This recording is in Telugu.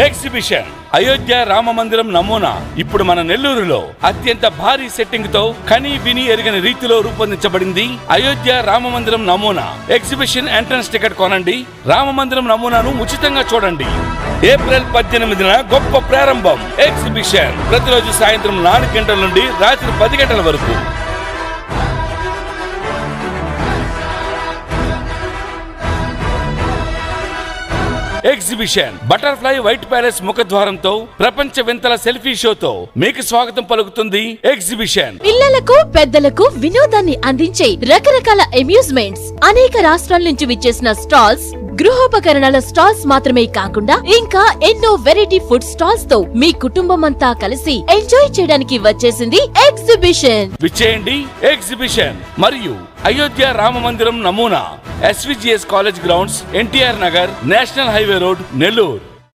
ఎగ్జిబిషన్ అయోధ్య రామ మందిరం నమూనా ఇప్పుడు మన నెల్లూరులో అత్యంత భారీ సెట్టింగ్ తో కని విని ఎరిగిన రీతిలో రూపొందించబడింది. అయోధ్య రామ మందిరం నమూనా ఎగ్జిబిషన్ ఎంట్రన్స్ టికెట్ కొనండి, రామ మందిరం నమూనాను ఉచితంగా చూడండి. ఏప్రిల్ 18న గొప్ప ప్రారంభం. ఎగ్జిబిషన్ ప్రతిరోజు సాయంత్రం 4 గంటల నుండి రాత్రి 10 గంటల వరకు. ఎగ్జిబిషన్ బటర్ఫ్లై వైట్ ప్యాలెస్ ముఖద్వారంతో ప్రపంచ వింతల సెల్ఫీ షోతో మీకు స్వాగతం పలుకుతుంది. ఎగ్జిబిషన్ పిల్లలకు పెద్దలకు వినోదాన్ని అందించే రకరకాల అమ్యూజ్మెంట్స్, అనేక రాష్ట్రాల నుంచి విచ్చేసిన స్టాల్స్, గృహోపకరణాల స్టాల్స్ మాత్రమే కాకుండా ఇంకా ఎన్నో వెరైటీ ఫుడ్ స్టాల్స్ తో మీ కుటుంబం అంతా కలిసి ఎంజాయ్ చేయడానికి వచ్చేసింది ఎగ్జిబిషన్. విచ్చేయండి ఎగ్జిబిషన్ మరియు అయోధ్య రామ మందిరం నమూనా, SVGS college grounds, NTR Nagar, national highway road, Nellore.